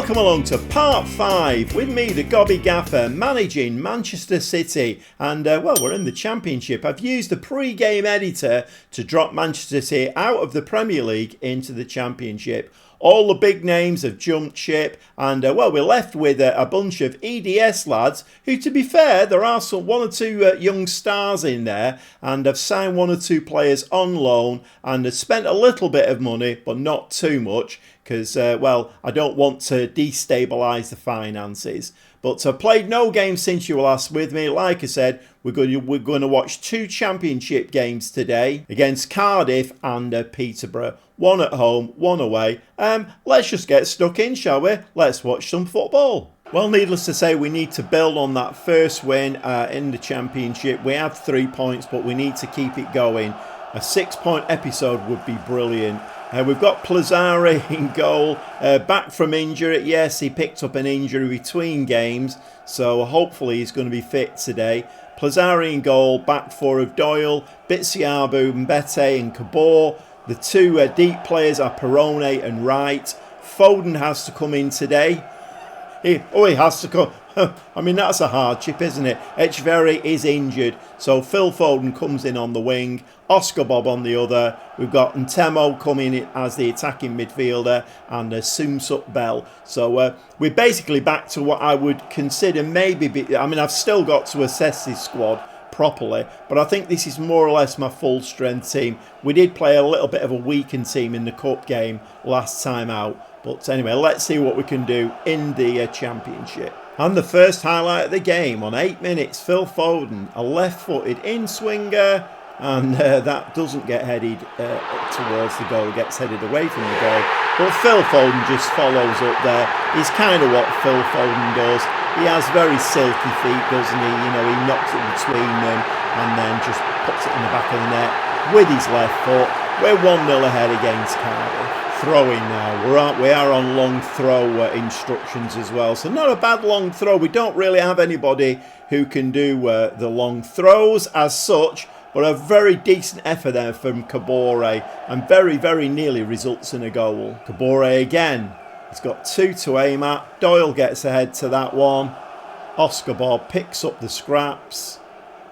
Welcome along to part 5 with me, the Gobby Gaffer, managing Manchester City. And well, we're in the Championship. I've used the pre-game editor to drop Manchester City out of the Premier League into the Championship. All the big names have jumped ship, and well, we're left with a bunch of EDS lads who, to be fair, there are one or two young stars in there, and have signed one or two players on loan and have spent a little bit of money, but not too much, because, well, I don't want to destabilise the finances. But I've played no games since you were last with me. Like I said, we're going to watch 2 Championship games today against Cardiff and Peterborough. One at home, one away. Let's just get stuck in, shall we? Let's watch some football. Well, needless to say, we need to build on that first win in the Championship. We have 3 points, but we need to keep it going. A 6-point episode would be brilliant. We've got Plazzari in goal, back from injury. Yes, he picked up an injury between games, so hopefully he's going to be fit today. Plazzari in goal, back 4 of Doyle, Bitsiabu, Mbete and Kabor. The 2 deep players are Perrone and Wright. Foden has to come in today. He has to come. I mean, that's a hardship, isn't it? Echeverry is injured, so Phil Foden comes in on the wing, Oscar Bob on the other. We've got Ntemo coming in as the attacking midfielder, and Soomsup Bell. So we're basically back to what I would consider maybe... I mean, I've still got to assess this squad properly, but I think this is more or less my full strength team. We did play a little bit of a weakened team in the cup game last time out, but anyway, let's see what we can do in the Championship. And the first highlight of the game, on 8 minutes, Phil Foden, a left-footed in-swinger, and that doesn't get headed towards the goal, gets headed away from the goal. But Phil Foden just follows up there. He's kind of what Phil Foden does. He has very silky feet, doesn't he? You know, he knocks it between them and then just puts it in the back of the net with his left foot. We're 1-0 ahead against Cardiff. Throwing now. We are on long throw instructions as well. So not a bad long throw. We don't really have anybody who can do the long throws as such, but a very decent effort there from Kabore, and very, very nearly results in a goal. Kabore again. He's got 2 to aim at. Doyle gets ahead to that one. Oscar Bob picks up the scraps.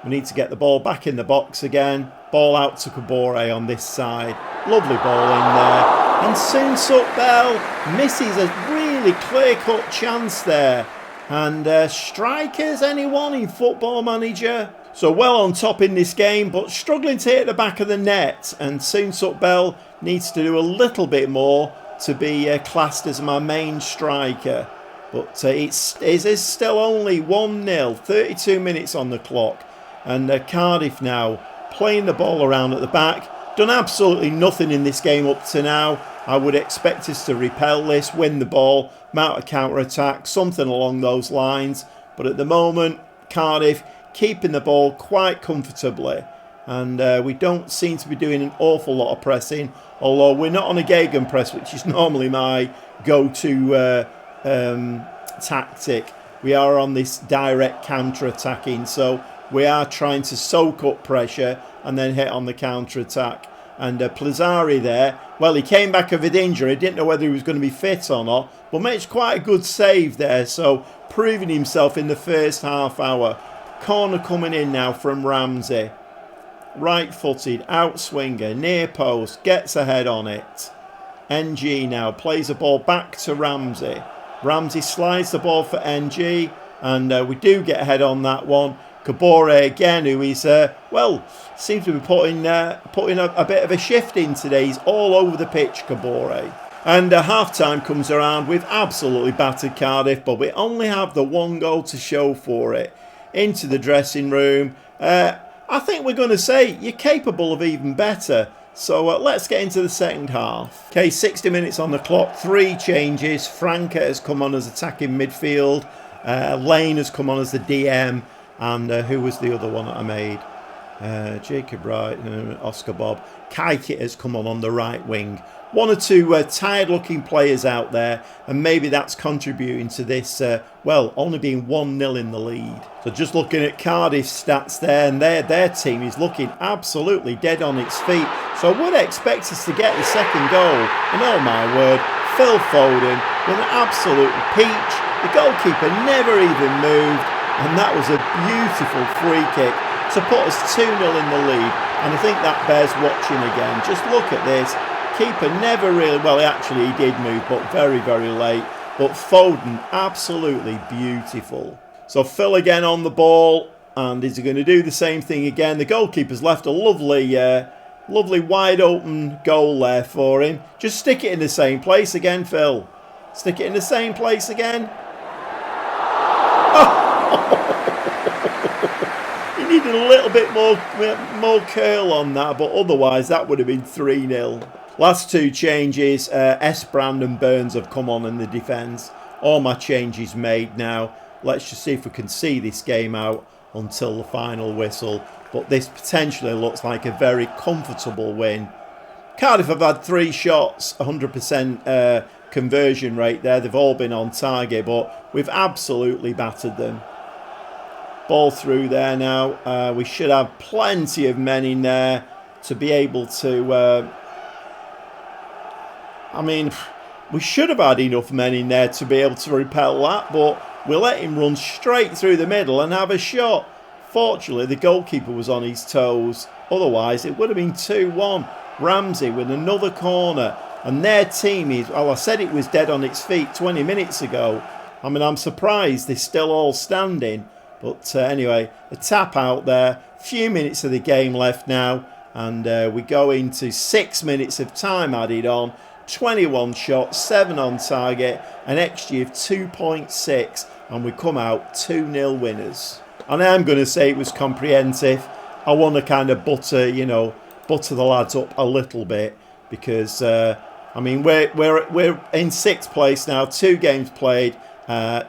We need to get the ball back in the box again. Ball out to Kabore on this side. Lovely ball in there. And Soomsup Bell misses a really clear-cut chance there. And strikers, anyone in Football Manager? So well on top in this game, but struggling to hit the back of the net. And Soomsup Bell needs to do a little bit more to be classed as my main striker. But it is still only 1-0, 32 minutes on the clock. And Cardiff now playing the ball around at the back. Done absolutely nothing in this game up to now. I would expect us to repel this, win the ball, mount a counter-attack, something along those lines. But at the moment, Cardiff keeping the ball quite comfortably. And we don't seem to be doing an awful lot of pressing. Although we're not on a gegenpress, which is normally my go-to tactic. We are on this direct counter-attacking. So we are trying to soak up pressure and then hit on the counter-attack. And Plazzari there, well, he came back of an injury, didn't know whether he was going to be fit or not, but makes quite a good save there, so proving himself in the first half hour. Corner coming in now from Ramsey. Right-footed, out-swinger, near post, gets ahead on it. NG now plays the ball back to Ramsey. Ramsey slides the ball for NG, and we do get ahead on that one. Kabore again, who is, well, seems to be putting a bit of a shift in today. He's all over the pitch, Kabore. And half-time comes around. We've absolutely battered Cardiff, but we only have the 1 goal to show for it. Into the dressing room. I think we're going to say you're capable of even better. So let's get into the second half. Okay, 60 minutes on the clock. 3 changes. Franca has come on as attacking midfield. Lane has come on as the DM. And who was the other one that I made? Jacob Wright, Oscar Bob. Kaikit has come on the right wing. 1 or 2 tired-looking players out there, and maybe that's contributing to this, well, only being 1-0 in the lead. So just looking at Cardiff's stats there, and their team is looking absolutely dead on its feet. So I would expect us to get the second goal, and oh my word, Phil Foden with an absolute peach. The goalkeeper never even moved, and that was a beautiful free kick to put us 2-0 in the lead. And I think that bears watching again. Just look at this. Keeper never really, well, actually he did move, but very, very late. But Foden, absolutely beautiful. So Phil again on the ball, and is he going to do the same thing again? The goalkeeper's left a lovely wide open goal there for him. Just stick it in the same place again, Phil. Stick it in the same place again. Oh. He needed a little bit more curl on that, but otherwise that would have been 3-0. Last two changes, Brand and Burns have come on in the defence. All my changes made now. Let's just see if we can see this game out until the final whistle. But this potentially looks like a very comfortable win. Cardiff have had 3 shots, 100% conversion rate there. They've all been on target, but we've absolutely battered them. Ball through there now. We should have plenty of men in there to be able to... we should have had enough men in there to be able to repel that, but we let him run straight through the middle and have a shot. Fortunately, the goalkeeper was on his toes. Otherwise, it would have been 2-1. Ramsey with another corner. And their team is... well, I said it was dead on its feet 20 minutes ago. I'm surprised they're still all standing. But anyway, a tap out there. Few minutes of the game left now. And we go into 6 minutes of time added on. 21 shots, 7 on target. An XG of 2.6. And we come out 2-0 winners. And I am going to say it was comprehensive. I want to kind of butter the lads up a little bit because we're in 6th place now, 2 games played,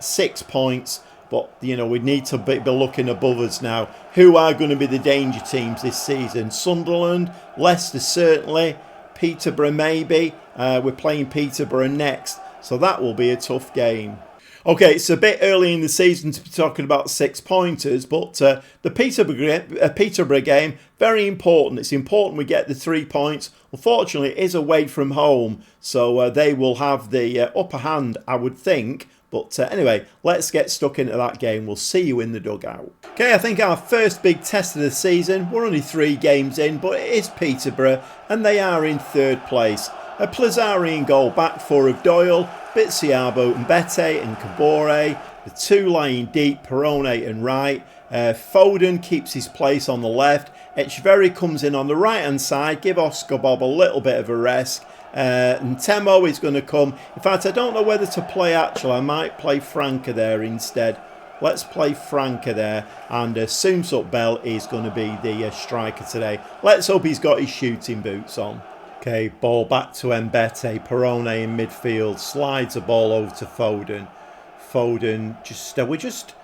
6 points. But we need to be looking above us now. Who are going to be the danger teams this season? Sunderland, Leicester certainly, Peterborough maybe. We're playing Peterborough next, so that will be a tough game. Okay, it's a bit early in the season to be talking about 6-pointers, but the Peterborough game, very important. It's important we get the 3 points. Unfortunately, it is away from home, so they will have the upper hand, I would think. But anyway, let's get stuck into that game. We'll see you in the dugout. Okay, I think our first big test of the season. We're only 3 games in, but it is Peterborough, and they are in 3rd place. A Plazzari in goal, back 4 of Doyle, Bitsiabo and Bete and Kabore. The 2 lying deep, Perrone and Wright. Foden keeps his place on the left. Echeverri comes in on the right hand side. Give Oscar Bob a little bit of a rest. And Temo is going to come. In fact, I don't know whether to play actually. I might play Franca there instead. Let's play Franca there. And Soomsup Bell is going to be the striker today. Let's hope he's got his shooting boots on. Okay, ball back to Mbete. Perrone in midfield. Slides the ball over to Foden. Foden, we're just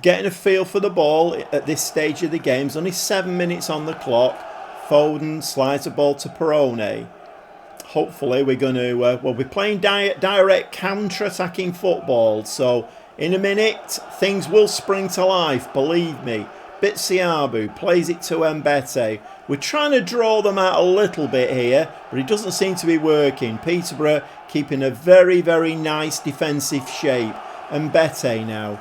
getting a feel for the ball at this stage of the game. There's only 7 minutes on the clock. Foden slides the ball to Perrone. Hopefully we're going to... we're playing direct counter-attacking football. So in a minute, things will spring to life, believe me. Bitsiabu plays it to Mbete. We're trying to draw them out a little bit here, but it doesn't seem to be working. Peterborough keeping a very, very nice defensive shape. Mbete now.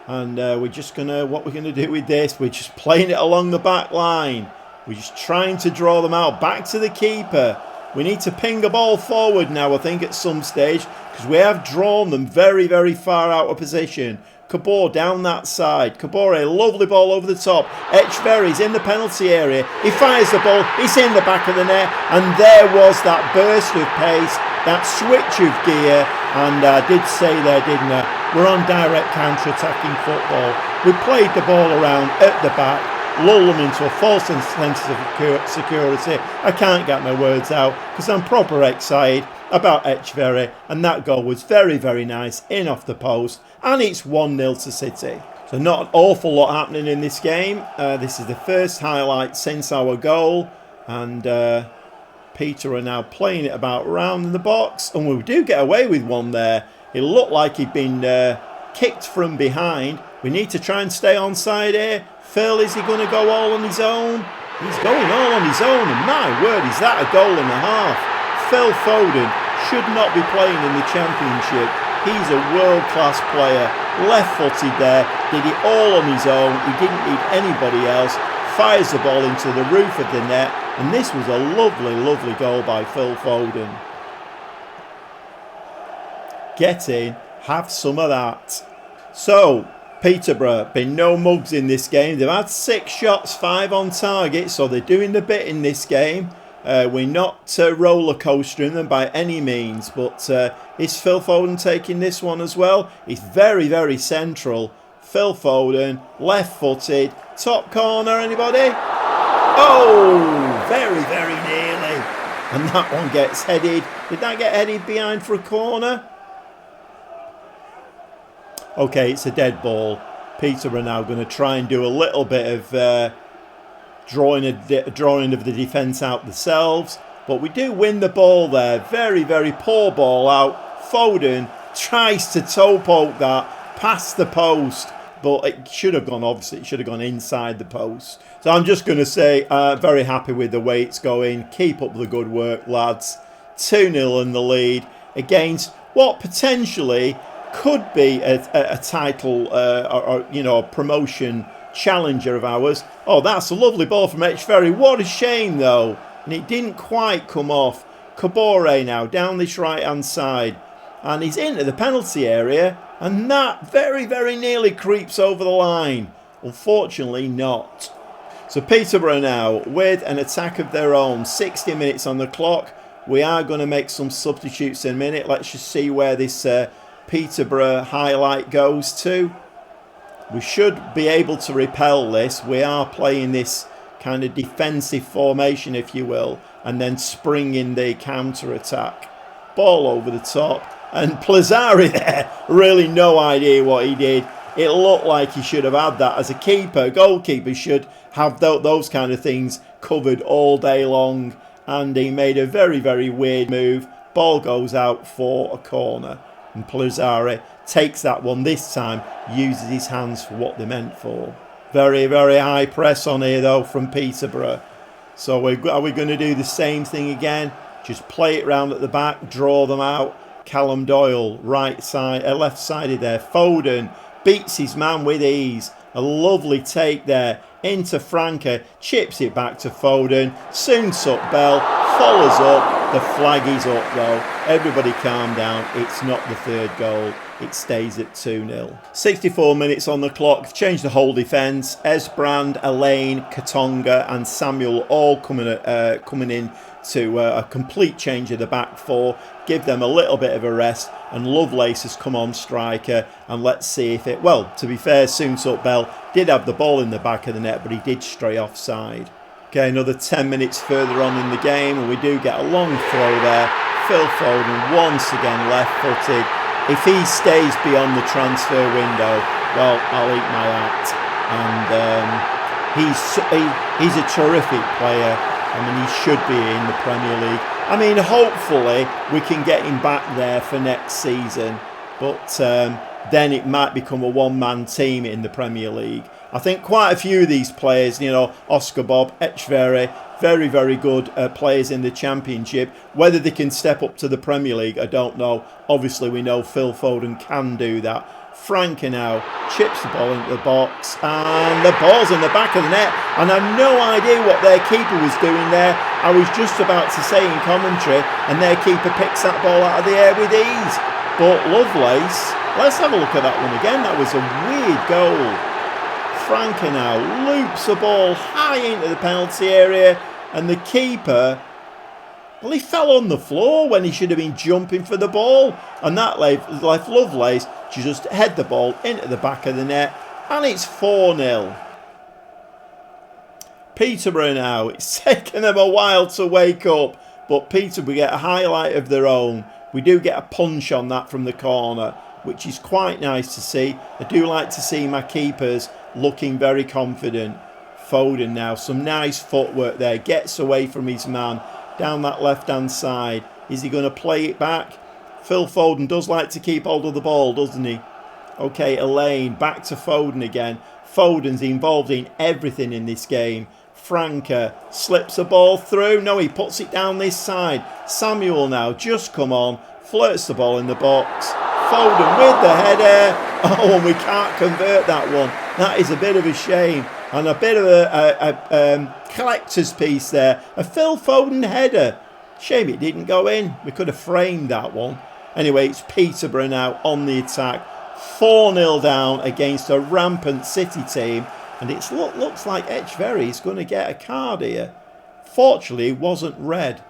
And we're just going to... what we're going to do with this, we're just playing it along the back line. We're just trying to draw them out. Back to the keeper. We need to ping a ball forward now, I think, at some stage, because we have drawn them very, very far out of position. Kabore down that side. Kabore, lovely ball over the top. Echeverri's in the penalty area. He fires the ball. It's in the back of the net. And there was that burst of pace, that switch of gear. And I did say there, didn't I? We're on direct counter-attacking football. We played the ball around at the back. Lull them into a false sense of security. I can't get my words out because I'm proper excited about Echeverri, and that goal was very, very nice in off the post, and it's 1-0 to City. So not an awful lot happening in this game. This is the first highlight since our goal, and Peter are now playing it about round in the box, and we do get away with one there. It looked like he'd been kicked from behind. We need to try and stay onside here. Phil, is he going to go all on his own? He's going all on his own, and my word, is that a goal and a half. Phil Foden should not be playing in the Championship. He's a world-class player, left-footed there, did it all on his own, he didn't need anybody else, fires the ball into the roof of the net, and this was a lovely, lovely goal by Phil Foden. Get in, have some of that. So, Peterborough, been no mugs in this game. They've had 6 shots, 5 on target, so they're doing the bit in this game. We're not roller coastering them by any means, but is Phil Foden taking this one as well? He's very, very central. Phil Foden, left-footed, top corner, anybody? Oh, very, very nearly. And that one gets headed. Did that get headed behind for a corner? Okay, it's a dead ball. Peterborough now going to try and do a little bit of drawing of the defence out themselves. But we do win the ball there. Very, very poor ball out. Foden tries to toe poke that past the post. But it should have gone, obviously, it should have gone inside the post. So I'm just going to say, very happy with the way it's going. Keep up the good work, lads. 2-0 in the lead against what potentially could be a title or a promotion challenger of ours. Oh, that's a lovely ball from Etcheverry. What a shame, though. And it didn't quite come off. Kabore now down this right-hand side. And he's into the penalty area. And that very, very nearly creeps over the line. Unfortunately not. So Peterborough now with an attack of their own. 60 minutes on the clock. We are going to make some substitutes in a minute. Let's just see where this Peterborough highlight goes to. We should be able to repel this. We are playing this kind of defensive formation, if you will, and then spring in the counter-attack. Ball over the top. And Plazzari there, really no idea what he did. It looked like he should have had that as a keeper. Goalkeeper should have those kind of things covered all day long. And he made a very, very weird move. Ball goes out for a corner. And Plazzari takes that one this time, uses his hands for what they're meant for. Very, very high press on here though from Peterborough. So are we going to do the same thing again? Just play it round at the back, draw them out. Callum Doyle, right side, left-sided there. Foden beats his man with ease. A lovely take there into Franca, chips it back to Foden. Soon Sup Bell follows up. The flag is up though. Everybody calm down. It's not the third goal. It stays at 2-0. 64 minutes on the clock. Changed the whole defence. Esbrand, Elaine, Katonga and Samuel all coming in to a complete change of the back four. Give them a little bit of a rest. And Lovelace has come on striker. And let's see if it... Well, to be fair, Soon Sup Bell did have the ball in the back of the net, but he did stray offside. Okay, another 10 minutes further on in the game. And we do get a long throw there. Phil Foden once again left-footed. If he stays beyond the transfer window, well, I'll eat my hat. And he's a terrific player. I mean, he should be in the Premier League. I mean, hopefully we can get him back there for next season. But then it might become a one-man team in the Premier League. I think quite a few of these players, Oscar Bob, Etcheverry, very, very good players in the Championship. Whether they can step up to the Premier League, I don't know. Obviously, we know Phil Foden can do that. Franca now chips the ball into the box. And the ball's in the back of the net. And I've no idea what their keeper was doing there. I was just about to say in commentary, and their keeper picks that ball out of the air with ease. But Lovelace, let's have a look at that one again. That was a weird goal. Franca now loops the ball high into the penalty area, and the keeper, well, he fell on the floor when he should have been jumping for the ball, and that left Lovelace to just head the ball into the back of the net, and it's 4-0. Peterborough now, it's taken them a while to wake up, but Peterborough get a highlight of their own. We do get a punch on that from the corner, which is quite nice to see. I do like to see my keepers looking very confident. Foden now, some nice footwork there, gets away from his man down that left-hand side. Is he going to play it back? Phil Foden does like to keep hold of the ball, doesn't he? Okay, Elaine, back to Foden again. Foden's involved in everything in this game. Franca slips the ball through. No, he puts it down this side. Samuel now just come on, flirts the ball in the box. Foden with the header. Oh, and we can't convert that one. That is a bit of a shame. And a bit of a collector's piece there. A Phil Foden header. Shame it didn't go in. We could have framed that one. Anyway, it's Peterborough now on the attack. 4-0 down against a rampant City team. And it looks like Etcheverry's going to get a card here. Fortunately, it wasn't red.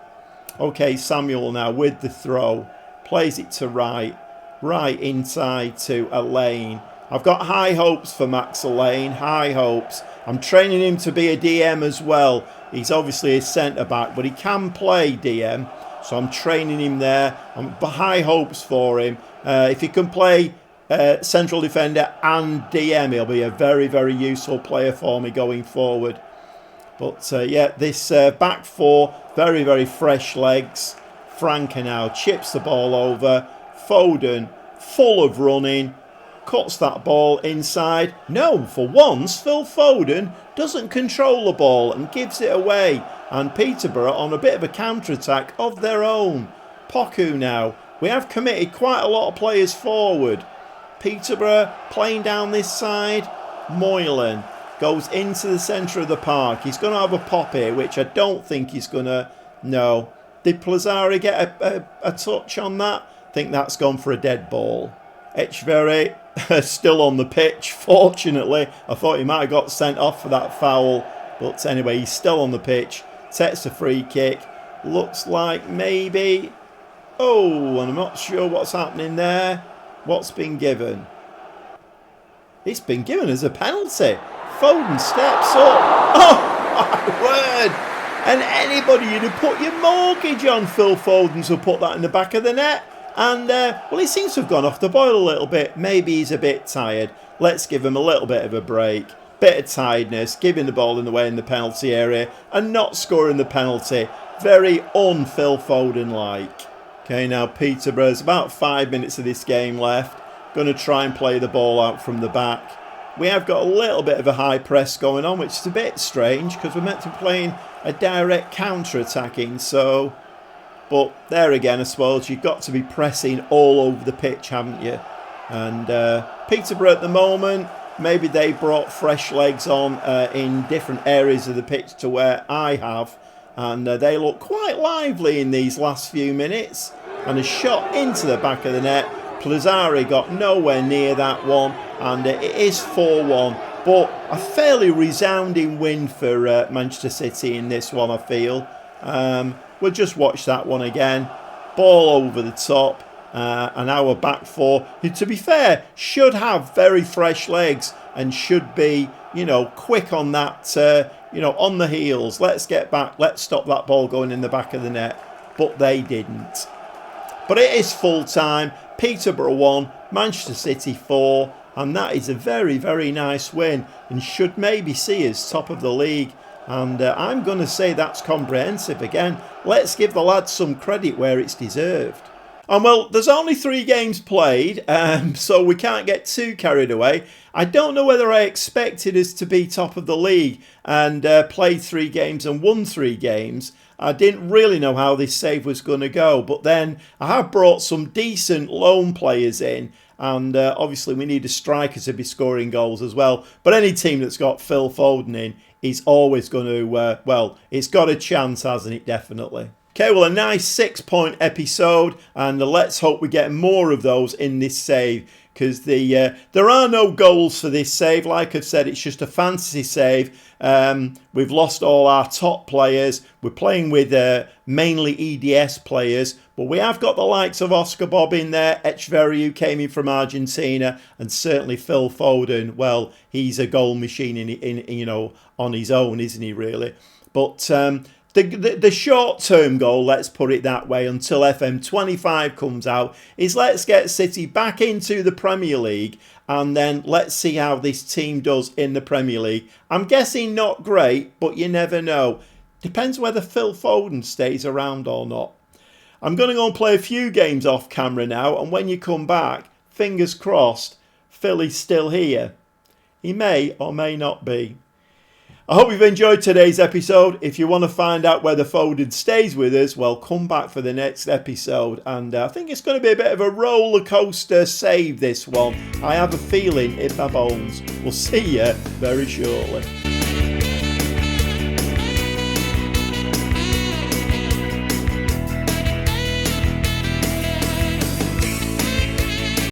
Okay, Samuel now with the throw. Plays it to right. Right inside to Elaine. I've got high hopes for Max Elaine. High hopes. I'm training him to be a DM as well. He's obviously a centre-back, but he can play DM. So I'm training him there. I'm high hopes for him. If he can play central defender and DM, he'll be a very, very useful player for me going forward. But yeah, this back four, very, very fresh legs. Franca now chips the ball over. Foden, full of running, cuts that ball inside. No, for once, Phil Foden doesn't control the ball and gives it away. And Peterborough on a bit of a counter-attack of their own. Poku now. We have committed quite a lot of players forward. Peterborough playing down this side. Moylan goes into the centre of the park. He's going to have a pop here, which I don't think he's going to... No. Did Plazzari get a touch on that? I think that's gone for a dead ball. Etcheverry still on the pitch. Fortunately, I thought he might have got sent off for that foul. But anyway, he's still on the pitch. Takes a free kick. Looks like maybe... Oh, and I'm not sure what's happening there. What's been given? It's been given as a penalty. Foden steps up. Oh, my word. And anybody, you'd have put your mortgage on Phil Foden to put that in the back of the net. And, well, he seems to have gone off the boil a little bit. Maybe he's a bit tired. Let's give him a little bit of a break. Bit of tiredness, giving the ball in the way in the penalty area and not scoring the penalty. Very un-Phil Foden-like. Okay, now Peterborough's about 5 minutes of this game left. Going to try and play the ball out from the back. We have got a little bit of a high press going on, which is a bit strange because we're meant to be playing a direct counter-attacking, so... But there again, I suppose, you've got to be pressing all over the pitch, haven't you? And Peterborough at the moment, maybe they brought fresh legs on in different areas of the pitch to where I have. And they look quite lively in these last few minutes. And a shot into the back of the net. Plazzari got nowhere near that one. And it is 4-1. But a fairly resounding win for Manchester City in this one, I feel. We'll just watch that one again. Ball over the top. And our back four, who, to be fair, should have very fresh legs and should be, you know, quick on that, you know, on the heels. Let's get back. Let's stop that ball going in the back of the net. But they didn't. But it is full time. Peterborough 1, Manchester City 4. And that is a very, very nice win and should maybe see us top of the league. And I'm going to say that's comprehensive again. Let's give the lads some credit where it's deserved. And well, there's only 3 games played, so we can't get too carried away. I don't know whether I expected us to be top of the league and played 3 games and won 3 games. I didn't really know how this save was going to go, but then I have brought some decent loan players in. And obviously we need a striker to be scoring goals as well. But any team that's got Phil Foden in is always going to, well, it's got a chance, hasn't it? Definitely. Okay, well, a nice 6-point episode. And let's hope we get more of those in this save. Because there are no goals for this save. Like I've said, it's just a fantasy save. We've lost all our top players. We're playing with mainly EDS players. But we have got the likes of Oscar Bob in there, Etcheverry, who came in from Argentina, and certainly Phil Foden. Well, he's a goal machine in you know, on his own, isn't he, really? But the short-term goal, let's put it that way, until FM25 comes out, is let's get City back into the Premier League, and then let's see how this team does in the Premier League. I'm guessing not great, but you never know. Depends whether Phil Foden stays around or not. I'm going to go and play a few games off camera now, and when you come back, fingers crossed, Phil is still here. He may or may not be. I hope you've enjoyed today's episode. If you want to find out whether Foden stays with us, well, come back for the next episode. And I think it's going to be a bit of a roller coaster save, this one. I have a feeling it babones. We'll see you very shortly.